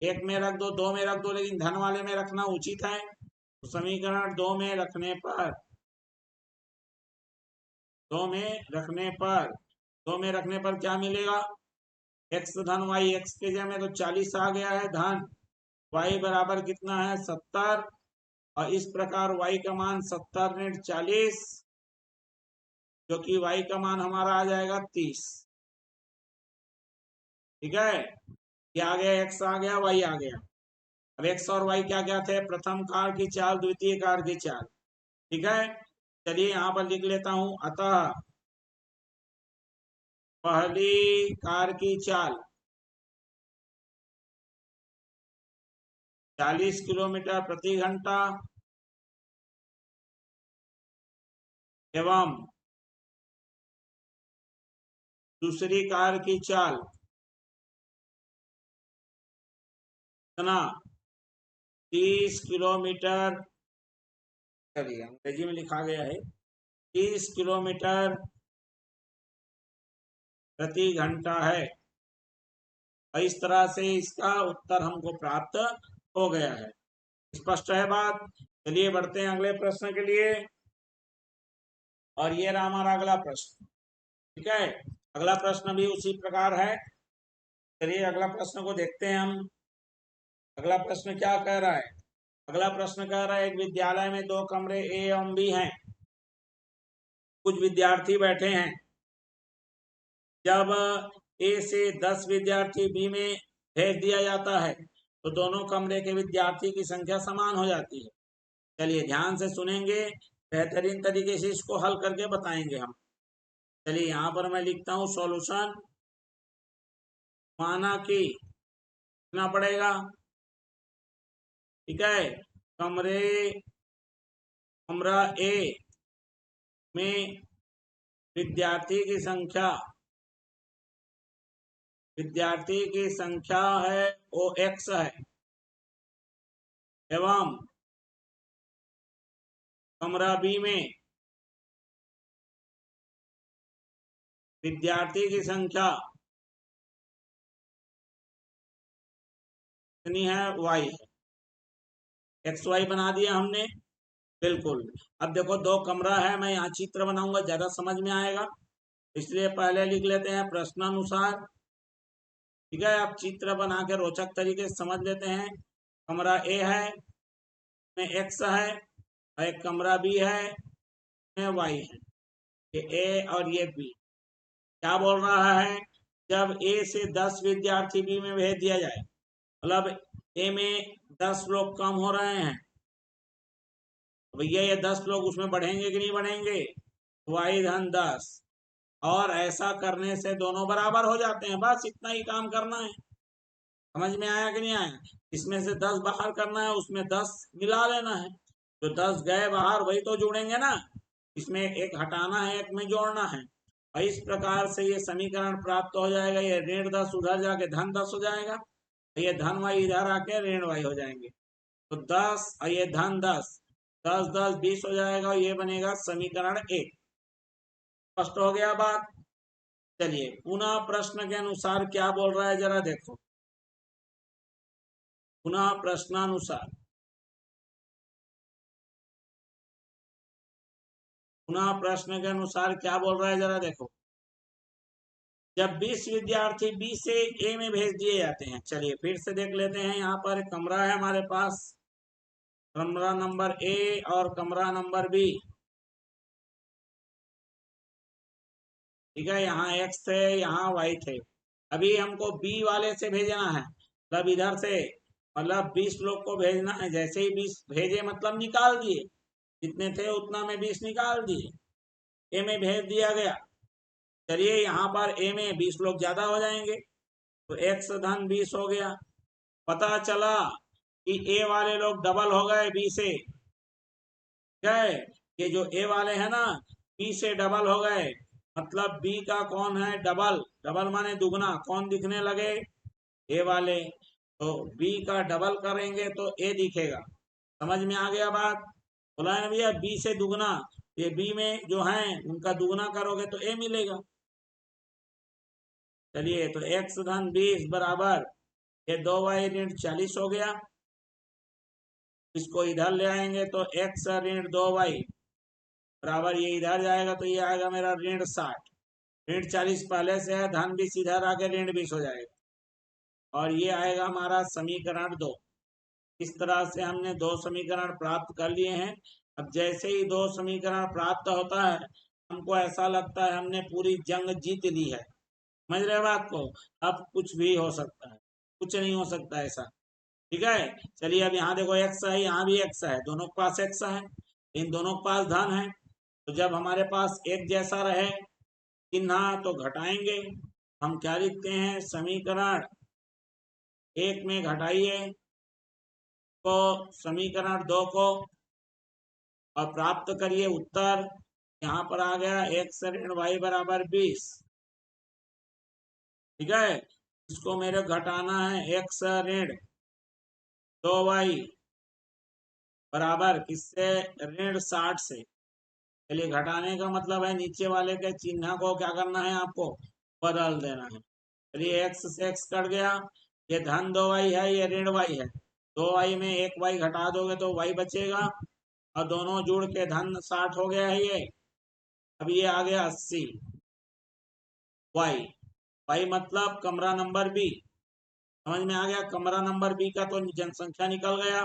1 में रख दो, 2 में रख दो, लेकिन धन वाले में रखना उचित है। तो समीकरण 2 में रखने पर, 2 में रखने पर 2 में रखने पर क्या मिलेगा? एक्स धन वाई, एक्स के जगह में तो 40 आ गया है धन, वाई बराबर कितना है? 70। और इस प्रकार वाई का मान 70 ऋण 40, जो कि वाई का मान हमारा आ जाएगा 30। ठीक है। ये आ गया, एक्स आ गया, वाई आ गया। अब एक्स और वाई क्या क्या थे, प्रथम कार की चाल, द्वितीय कार की चाल। ठीक है, चलिए यहाँ पर लिख लेता हूं, अतः पहली कार की चाल 40 किलोमीटर प्रति घंटा एवं दूसरी कार की चाल कितना, 30 किलोमीटर, चलिए अंग्रेजी में लिखा गया है 30 किलोमीटर प्रति घंटा है। और इस तरह से इसका उत्तर हमको प्राप्त हो गया है। स्पष्ट है बात। चलिए बढ़ते हैं अगले प्रश्न के लिए। और ये रहा हमारा अगला प्रश्न। ठीक है, अगला प्रश्न भी उसी प्रकार है। चलिए अगला प्रश्न को देखते हैं हम। अगला प्रश्न क्या कह रहा है, अगला प्रश्न कह रहा है एक विद्यालय में 2 कमरे ए एवं बी हैं। कुछ विद्यार्थी बैठे हैं। जब ए से 10 विद्यार्थी बी में भेज दिया जाता है तो दोनों कमरे के विद्यार्थी की संख्या समान हो जाती है। चलिए ध्यान से सुनेंगे, बेहतरीन तरीके से इसको हल करके बताएंगे हम। चलिए यहाँ पर मैं लिखता हूँ सॉल्यूशन। माना कि कितना पड़ेगा, ठीक है, कमरा ए में विद्यार्थी की संख्या है वो एक्स है एवं कमरा बी में विद्यार्थी की संख्या कितनी है, वाई है। एक्स वाई बना दिया हमने, बिल्कुल। अब देखो 2 कमरा है, मैं यहाँ चित्र बनाऊंगा ज्यादा समझ में आएगा, इसलिए पहले लिख लेते हैं प्रश्नानुसार। ठीक है, आप चित्र बना के रोचक तरीके से समझ लेते हैं। कमरा ए है में एक्स है और एक कमरा बी है में वाई है। ये ए और ये बी। क्या बोल रहा है, जब ए से 10 विद्यार्थी बी में भेज दिया जाए, मतलब ए में 10 लोग कम हो रहे हैं, भैया ये 10 लोग उसमें बढ़ेंगे कि नहीं बढ़ेंगे, वाई धन 10। और ऐसा करने से दोनों बराबर हो जाते हैं, बस इतना ही काम करना है। समझ में आया कि नहीं आया, इसमें से 10 बाहर करना है, उसमें 10 मिला लेना है। जो 10 गए बाहर वही तो जुड़ेंगे ना, इसमें एक हटाना है एक में जोड़ना है। और इस प्रकार से ये समीकरण प्राप्त हो जाएगा। ये ऋण 10 उधर जाके धन 10 हो जाएगा, ये धन वाई इधर आके ऋण वाई हो जाएंगे। तो 10 और ये धन 10, 10 10 20 हो जाएगा, ये बनेगा समीकरण 1। स्पष्ट हो गया बात। चलिए पुनः प्रश्न के अनुसार क्या बोल रहा है जरा देखो, पुनः प्रश्नानुसार, पुनः प्रश्न के अनुसार क्या बोल रहा है जरा देखो। जब 20 विद्यार्थी बी से ए में भेज दिए जाते हैं, चलिए फिर से देख लेते हैं। यहाँ पर कमरा है हमारे पास, कमरा नंबर ए और कमरा नंबर बी। ठीक है, यहाँ एक्स थे यहाँ वाई थे। अभी हमको बी वाले से भेजना है, मतलब इधर से, मतलब 20 लोग को भेजना है। जैसे ही 20 भेजे मतलब निकाल दिए, जितने थे उतना में 20 निकाल दिए, ए में भेज दिया गया। चलिए यहाँ पर ए में 20 लोग ज्यादा हो जाएंगे, तो एक्स धन 20 हो गया। पता चला कि ए वाले लोग डबल हो गए बी से। क्या है, ये जो ए वाले हैं ना, बी से डबल हो गए, मतलब बी का कौन है, डबल। डबल माने दुगना, कौन दिखने लगे, ए वाले। तो बी का डबल करेंगे तो ए दिखेगा। समझ में आ गया बात, बोला है ना भैया, बी से दुगना, ये बी में जो है उनका दुगना करोगे तो ए मिलेगा। चलिए तो एक्स धन 20 बराबर ये 2y ऋण 40 हो गया। इसको इधर ले आएंगे तो एक्स ऋण 2y बराबर, ये इधर जाएगा तो ये आएगा मेरा ऋण 60। ऋण 40 पहले से है, धन 20 इधर आके ऋण 20 हो जाएगा, और ये आएगा हमारा समीकरण 2। इस तरह से हमने 2 समीकरण प्राप्त कर लिए हैं। अब जैसे ही 2 समीकरण प्राप्त होता है, हमको ऐसा लगता है हमने पूरी जंग जीत ली है। समझ रहे बात को, अब कुछ भी हो सकता है, कुछ नहीं हो सकता ऐसा। ठीक है। चलिए अब यहाँ देखो एक्स है, यहाँ भी एक्स है, दोनों के पास एक्स है, इन दोनों के पास धन है। तो जब हमारे पास एक जैसा रहे चिन्ह तो घटाएंगे। हम क्या लिखते हैं, समीकरण एक में घटाइए तो समीकरण दो को और प्राप्त करिए उत्तर। यहाँ पर आ गया एक्स ऋण वाई बराबर 20। ठीक है, इसको मेरे घटाना है, एक्स ऋण 2y बराबर किससे, ऋण 60 से। चलिए घटाने का मतलब है नीचे वाले के चिन्ह को क्या करना है, आपको बदल देना है। चलिए एक्स से एक्स कट गया, ये धन 2y है, ये ऋण y है। 2y में एक y घटा दोगे तो y बचेगा, और दोनों जुड़ के धन 60 हो गया है ये। अब ये आ गया 80 y मतलब कमरा नंबर बी। समझ में आ गया, कमरा नंबर बी का तो जनसंख्या निकल गया,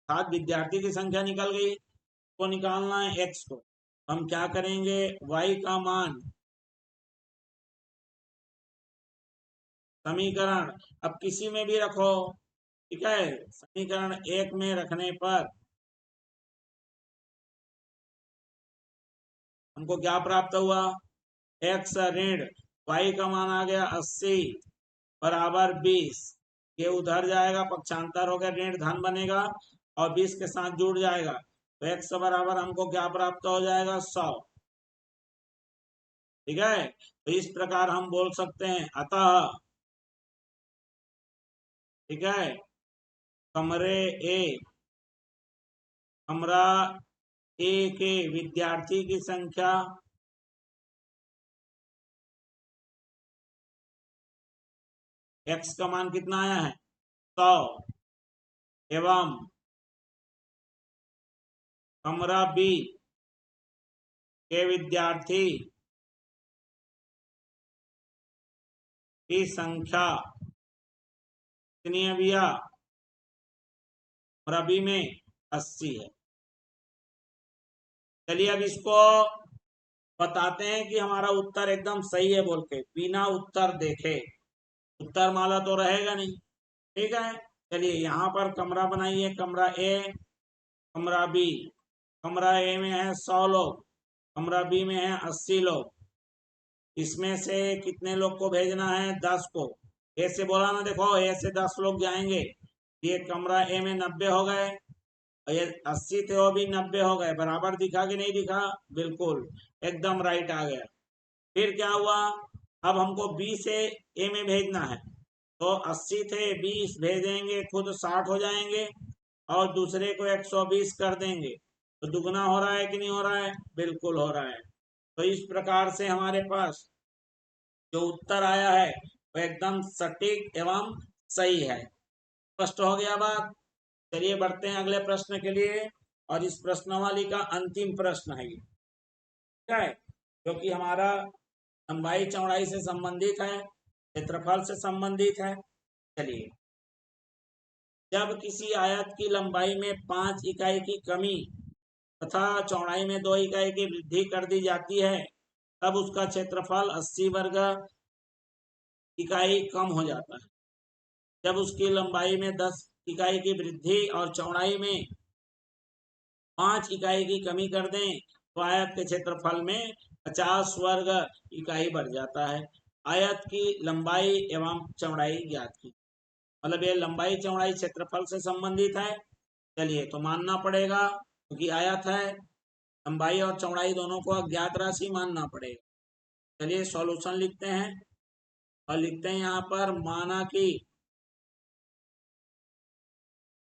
7 विद्यार्थी की संख्या निकल गई। को निकालना है एक्स को, हम क्या करेंगे, y का मान समीकरण अब किसी में भी रखो, ठीक है, समीकरण एक में रखने पर हमको क्या प्राप्त हुआ, एक्स ऋण y का मान आ गया 80 बराबर 20। ये उधर जाएगा, पक्षांतर हो गया, ऋण धन बनेगा और 20 के साथ जुड़ जाएगा, तो x बराबर हमको क्या प्राप्त हो जाएगा, 100। ठीक है, तो इस प्रकार हम बोल सकते हैं, अतः ठीक है, कमरे ए कमरा ए के विद्यार्थी की संख्या x का मान कितना आया है, 100, एवं कमरा बी के विद्यार्थी की संख्या कितनी है भैया, कमरा बी में 80 है। चलिए अब इसको बताते हैं कि हमारा उत्तर एकदम सही है बोल के, बिना उत्तर देखे। उत्तर माला तो रहेगा नहीं, ठीक है। चलिए यहाँ पर कमरा बनाइए, कमरा ए कमरा बी। कमरा ए में है 100 लोग, कमरा बी में है 80 लोग। इसमें से कितने लोग को भेजना है, 10 को। ए से बोला ना, देखो ए से 10 लोग जाएंगे, ये कमरा ए में 90 हो गए, और ये 80 थे वो भी 90 हो गए। बराबर दिखा कि नहीं दिखा, बिल्कुल एकदम राइट आ गया। फिर क्या हुआ, अब हमको बी से ए में भेजना है, तो 80 थे 20 भेजेंगे, खुद 60 हो जाएंगे और दूसरे को 120 कर देंगे, तो दुगना हो रहा है कि नहीं हो रहा है, बिल्कुल हो रहा है। तो इस प्रकार से हमारे पास जो उत्तर आया है वो एकदम सटीक एवं सही है। स्पष्ट हो गया बात। चलिए बढ़ते हैं अगले प्रश्न के लिए, और इस प्रश्नावली का अंतिम प्रश्न है ये, ठीक है, क्योंकि हमारा लंबाई चौड़ाई से संबंधित है, क्षेत्रफल से संबंधित है। चलिए, जब किसी आयत की लंबाई में 5 इकाई की कमी तथा चौड़ाई में 2 इकाई की वृद्धि कर दी जाती है, तब उसका क्षेत्रफल 80 वर्ग इकाई कम हो जाता है। जब उसकी लंबाई में 10 इकाई की वृद्धि और चौड़ाई में 5 इकाई की कमी कर दें तो आयत के क्षेत्रफल में 50 वर्ग इकाई बढ़ जाता है। आयत की लंबाई एवं चौड़ाई ज्ञात की, मतलब ये लंबाई चौड़ाई क्षेत्रफल से संबंधित है। चलिए तो मानना पड़ेगा, क्योंकि आयत है, लंबाई और चौड़ाई दोनों को अज्ञात राशि मानना पड़ेगा। चलिए सॉल्यूशन लिखते हैं, और लिखते हैं यहाँ पर, माना कि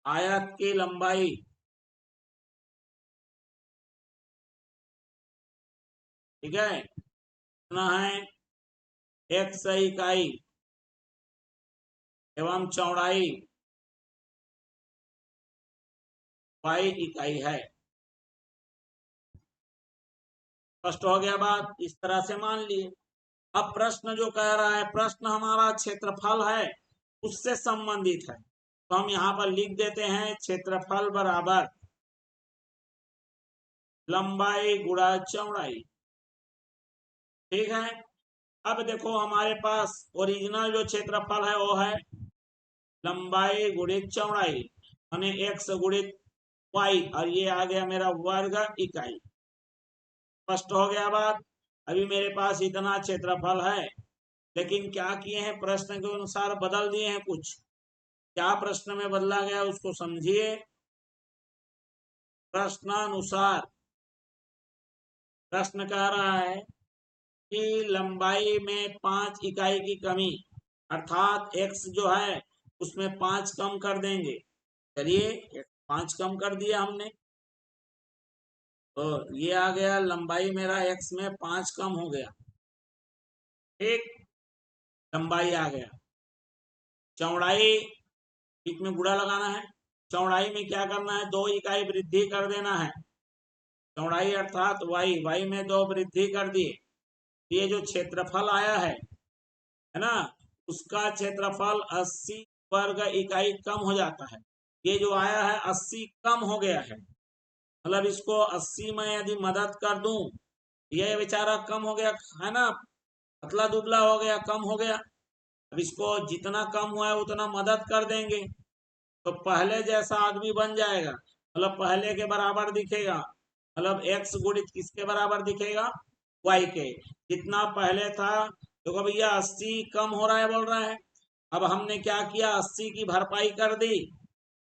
आयत की लंबाई ठीक है कितना है, x इकाई एवं चौड़ाई y इकाई है। स्पष्ट हो गया बात, इस तरह से मान लिए। अब प्रश्न जो कह रहा है, प्रश्न हमारा क्षेत्रफल है उससे संबंधित है, तो हम यहाँ पर लिख देते हैं, क्षेत्रफल बराबर लंबाई गुणा चौड़ाई। ठीक है, अब देखो हमारे पास ओरिजिनल जो क्षेत्रफल है वो है लंबाई गुणित चौड़ाई यानी x गुणित y, और ये आ गया मेरा वर्ग इकाई। स्पष्ट हो गया बात। अभी मेरे पास इतना क्षेत्रफल है, लेकिन क्या किए हैं, प्रश्न के अनुसार बदल दिए हैं कुछ। क्या प्रश्न में बदला गया उसको समझिए। प्रश्नानुसार प्रश्न कह रहा है कि लंबाई में 5 इकाई की कमी, अर्थात x जो है उसमें 5 कम कर देंगे। चलिए 5 कम कर दिया हमने, तो ये आ गया लंबाई मेरा x में 5 कम हो गया। ठीक, लंबाई आ गया। चौड़ाई, बीच में गुणा लगाना है। चौड़ाई में क्या करना है, 2 इकाई वृद्धि कर देना है। चौड़ाई अर्थात y में 2 वृद्धि कर दिए। ये जो क्षेत्रफल आया है ना, उसका क्षेत्रफल 80 वर्ग इकाई कम हो जाता है। ये जो आया है 80 कम हो गया है, मतलब इसको 80 में यदि मदद कर दूं, ये बेचारा कम हो गया है ना, पतला दुबला हो गया, कम हो गया। अब इसको जितना कम हुआ है उतना मदद कर देंगे, तो पहले जैसा आदमी बन जाएगा, मतलब पहले के बराबर दिखेगा। मतलब x गुणित किसके बराबर दिखेगा, y के। जितना पहले था, तो भैया 80 कम हो रहा है बोल रहा है। अब हमने क्या किया, 80 की भरपाई कर दी।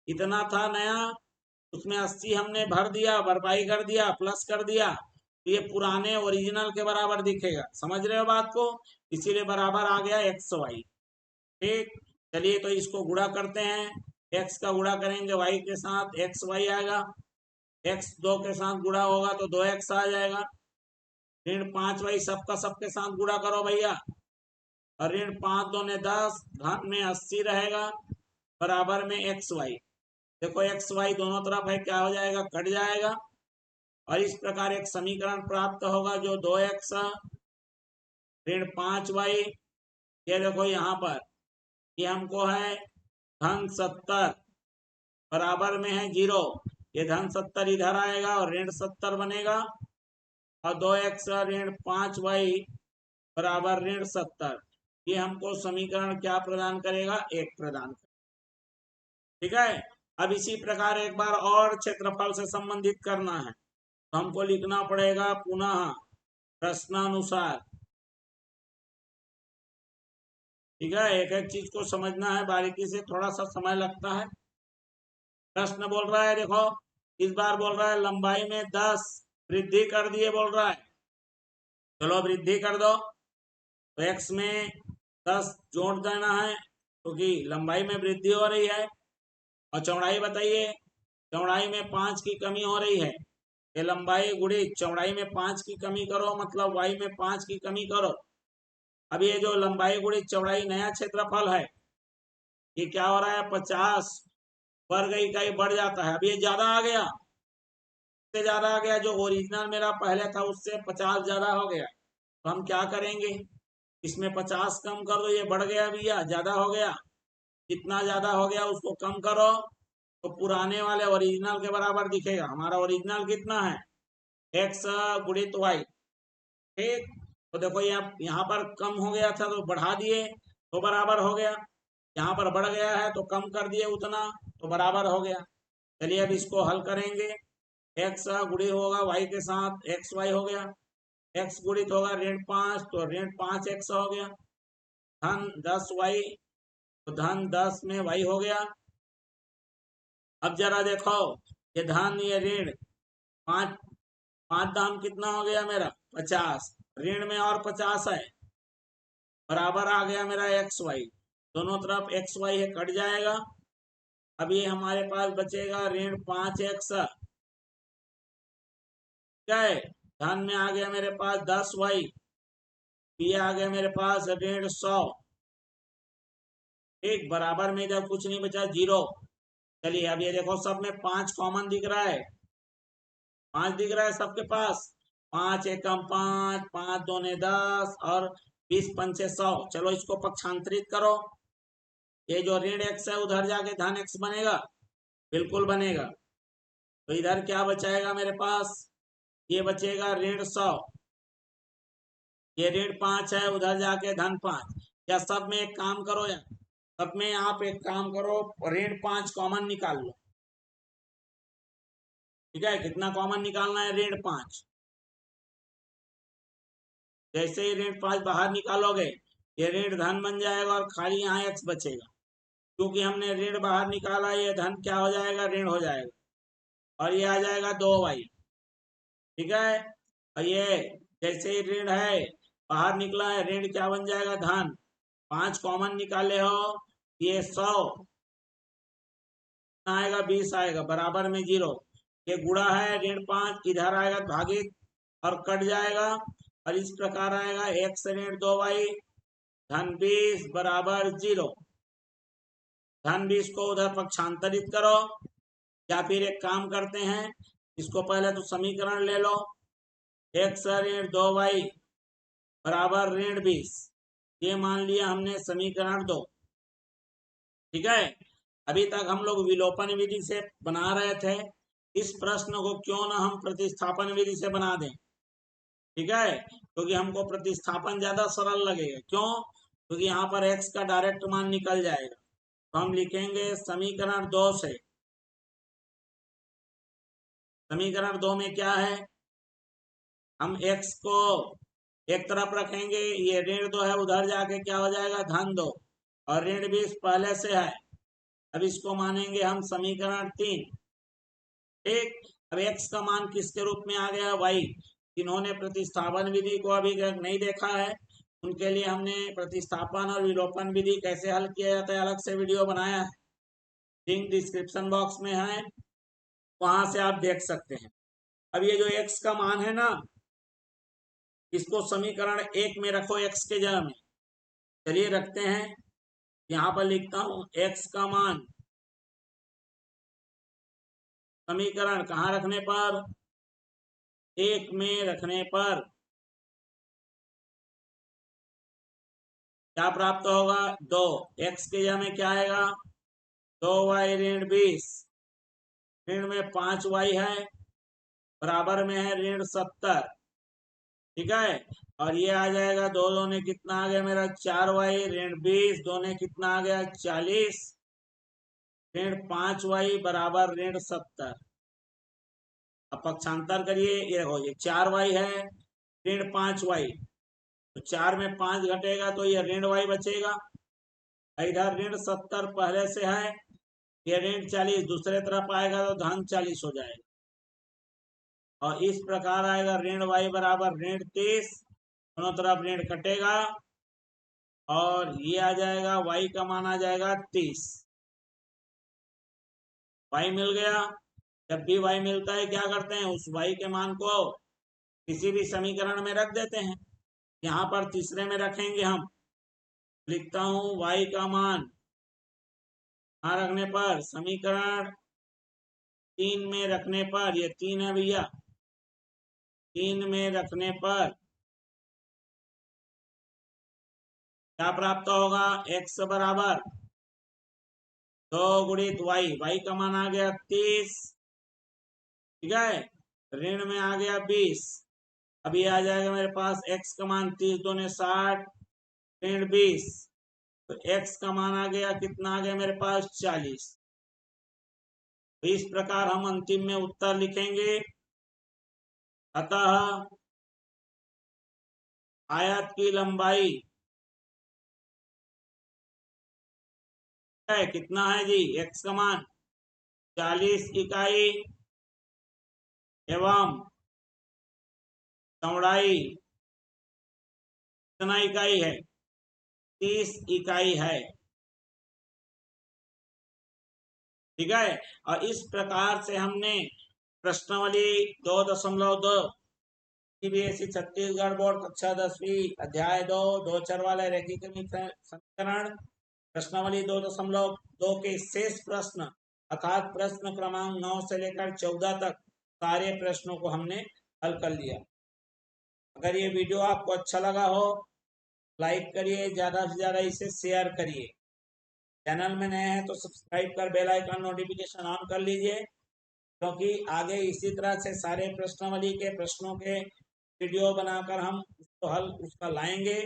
इतना था नया, उसमें 80 हमने भर दिया, भरपाई कर दिया, प्लस कर दिया, तो ये पुराने ओरिजिनल के बराबर दिखेगा। समझ रहे हो बात को, इसीलिए बराबर आ गया एक्स वाई। ठीक, चलिए तो इसको गुणा करते हैं। x का गुणा करेंगे y के साथ, एक्स वाई आएगा। x 2 के साथ गुणा होगा तो 2x आ जाएगा। ऋण 5y सबका सबके साथ गुणा करो भैया, और ऋण 5 दूने 10, धन में 80 रहेगा, बराबर में एक्स वाई। देखो एक्स वाई दोनों तरफ है, क्या हो जाएगा, कट जाएगा। और इस प्रकार एक समीकरण प्राप्त होगा जो 2x ऋण 5y, ये देखो यहाँ पर ये हमको है धन 70 बराबर में है 0। ये धन 70 इधर आएगा और ऋण 70 बनेगा, और 2x ऋण 5y बराबर ऋण 70। ये हमको समीकरण क्या प्रदान करेगा, 1 प्रदान करेगा। ठीक है, अब इसी प्रकार एक बार और क्षेत्रफल से संबंधित करना है, तो हमको लिखना पड़ेगा पुनः प्रश्नानुसार। ठीक है, एक एक चीज को समझना है बारीकी से, थोड़ा सा समय लगता है। प्रश्न बोल रहा है, देखो इस बार बोल रहा है लंबाई में 10 वृद्धि कर दिए बोल रहा है। चलो वृद्धि कर दो, तो x में 10 जोड़ देना है, क्योंकि लंबाई में वृद्धि हो रही है। और चौड़ाई बताइए, चौड़ाई में 5 की कमी हो रही है। ये लंबाई गुणित चौड़ाई में 5 की कमी करो, मतलब y में 5 की कमी करो। अब ये जो लंबाई गुणित चौड़ाई नया क्षेत्रफल है, ये क्या हो रहा है, 50 वर्ग इकाई बढ़ जाता है। अब ये ज्यादा आ गया, से ज्यादा आ गया, जो ओरिजिनल मेरा पहले था उससे 50 ज्यादा हो गया। तो हम क्या करेंगे, इसमें 50 कम कर दो, ये बढ़ गया भैया, ज्यादा हो गया। कितना ज्यादा हो गया उसको कम करो, तो पुराने वाले ओरिजिनल के बराबर दिखेगा। हमारा ओरिजिनल कितना है, x गुणित y। ठीक, तो देखो यहाँ पर कम हो गया था तो बढ़ा दिए तो बराबर हो गया, यहाँ पर बढ़ गया है तो कम कर दिए उतना, तो बराबर हो गया। चलिए अब इसको हल करेंगे। x गुणित होगा y के साथ, एक्स वाई हो गया। x गुणित होगा ऋण 5, तो ऋण 5x हो गया। धन 10y, तो धन 10 में y हो गया। अब जरा देखो, ये धन ये ऋण 5, 5 दाम कितना हो गया मेरा, 50। ऋण में और 50 है, बराबर आ गया मेरा एक्स वाई। दोनों तरफ एक्स वाई है, कट जाएगा। अब ये हमारे पास बचेगा ऋण 5x, क्या है, धन में आ गया मेरे पास 10y, ये आ गया मेरे पास ऋण 100। ठीक, बराबर में जब कुछ नहीं बचा, 0। चलिए अब ये देखो सब में 5 कॉमन दिख रहा है, 5 दिख रहा है सबके पास। 5 एकम 5, 5 दूने 10, और 20 पंचे 100। चलो इसको पक्षांतरित करो, ये जो ऋण x है उधर जाके धन x बनेगा, बिल्कुल बनेगा। तो इधर क्या बचाएगा मेरे पास, ये बचेगा ऋण 100। ये ऋण 5 है, उधर जाके धन 5। या सब में एक काम करो यार, अब में आप एक काम करो, ऋण 5 कॉमन निकाल लो। ठीक है, कितना कॉमन निकालना है? ऋण 5। जैसे ही ऋण 5 बाहर निकालोगे, ये ऋण धन बन जाएगा और खाली यहाँ x बचेगा। क्योंकि हमने ऋण बाहर निकाला, ये धन क्या हो जाएगा? ऋण हो जाएगा, और ये आ जाएगा 2y। ठीक है, और ये जैसे ही ऋण है बाहर निकला है, ऋण क्या बन जाएगा? धन। 5 कॉमन निकाले हो, ये 100 आएगा, 20 आएगा, बराबर में 0। ये गुणा है, ऋण 5 इधर आएगा भागित और कट जाएगा, और इस प्रकार आएगा x ऋण 2y धन 20 बराबर 0। धन 20 को उधर पक्षांतरित करो, या फिर एक काम करते हैं, इसको पहले तो समीकरण ले लो। x ऋण 2y बराबर ऋण 20, ये मान लिया हमने समीकरण 2। ठीक है, अभी तक हम लोग विलोपन विधि से बना रहे थे। इस प्रश्न को क्यों ना हम प्रतिस्थापन विधि से बना दें। ठीक है, क्योंकि हमको प्रतिस्थापन ज्यादा सरल लगेगा। क्यों? क्योंकि यहाँ पर x का डायरेक्ट मान निकल जाएगा। तो हम लिखेंगे समीकरण 2 से। समीकरण 2 में क्या है? हम x को एक तरफ रखेंगे, ये ऋण 2 है, उधर जाके क्या हो जाएगा? धन 2, और ऋण 20 पहले से है। अब इसको मानेंगे हम समीकरण 3। ठीक, अब x का मान किसके रूप में आ गया? y। जिन्होंने प्रतिस्थापन विधि को अभी तक नहीं देखा है, उनके लिए हमने प्रतिस्थापन और विलोपन विधि कैसे हल किया जाता है अलग से वीडियो बनाया है। लिंक डिस्क्रिप्शन बॉक्स में है, वहां से आप देख सकते हैं। अब ये जो x का मान है ना, इसको समीकरण 1 में रखो x के जगह में। चलिए रखते हैं, यहाँ पर लिखता हूं x का मान समीकरण कहाँ रखने पर? 1 में रखने पर क्या प्राप्त होगा? 2। x के जगह में क्या आएगा? 2y ऋण 20, ऋण में 5y है, बराबर में है ऋण 70। ठीक है, और ये आ जाएगा, दो दोने कितना आ गया मेरा? 4y ऋण 20, दोने कितना आ गया? 40, ऋण 5y बराबर ऋण 70। अब पक्षांतर करिए, ये देखो ये 4y है, ऋण 5y, तो 4 में 5 घटेगा तो ये ऋण y बचेगा। इधर ऋण 70 पहले से है, ये ऋण 40 दूसरे तरफ आएगा तो धन 40 हो जाएगा, और इस प्रकार आएगा ऋण y बराबर ऋण 30। दोनों तरफ ऋण कटेगा, और ये आ जाएगा y का मान आ जाएगा 30। y मिल गया। जब भी y मिलता है क्या करते हैं? उस y के मान को किसी भी समीकरण में रख देते हैं। यहाँ पर तीसरे में रखेंगे हम। लिखता हूं y का मान यहाँ रखने पर, समीकरण 3 में रखने पर, ये 3 है भैया, 3 में रखने पर क्या प्राप्त होगा? x बराबर 2 गुणित y का मान आ गया 30। ठीक है, ऋण में आ गया 20। अभी आ जाएगा मेरे पास x का मान 30 दूने 60, ऋण 20, तो x का मान आ गया कितना? आ गया मेरे पास 40। तो इस प्रकार हम अंतिम में उत्तर लिखेंगे। अतः आयत की लंबाई है कितना है जी? x का मान 40 इकाई एवं चौड़ाई कितना इकाई है? 30 इकाई है। ठीक है, और इस प्रकार से हमने प्रश्नावली 2.2 सीबीएसई छत्तीसगढ़ बोर्ड कक्षा 10वीं अध्याय 2 दो चर वाले रैखिक समीकरण प्रश्नावली 2.2 के शेष प्रश्न अर्थात प्रश्न क्रमांक 9 से लेकर 14 तक सारे प्रश्नों को हमने हल कर लिया। अगर ये वीडियो आपको अच्छा लगा हो, लाइक करिए, ज्यादा से ज्यादा इसे शेयर करिए। चैनल में नए हैं तो सब्सक्राइब कर बेल आइकन नोटिफिकेशन ऑन कर लीजिए, क्योंकि आगे इसी तरह से सारे प्रश्नावली के प्रश्नों के वीडियो बनाकर हम उसको हल उसका लाएंगे।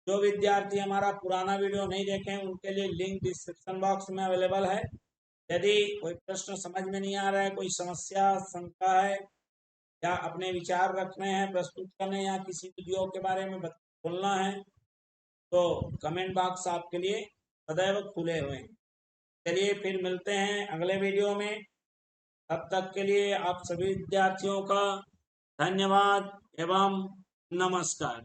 जो विद्यार्थी हमारा पुराना वीडियो नहीं देखे उनके लिए लिंक डिस्क्रिप्शन बॉक्स में अवेलेबल है। यदि कोई प्रश्न समझ में नहीं आ रहा है, कोई समस्या शंका है या अपने विचार रखने हैं, प्रस्तुत करने या किसी वीडियो के बारे में बोलना है तो कमेंट बॉक्स आपके लिए सदैव खुले हुए हैं। चलिए फिर मिलते हैं अगले वीडियो में। तब तक के लिए आप सभी विद्यार्थियों का धन्यवाद एवं नमस्कार।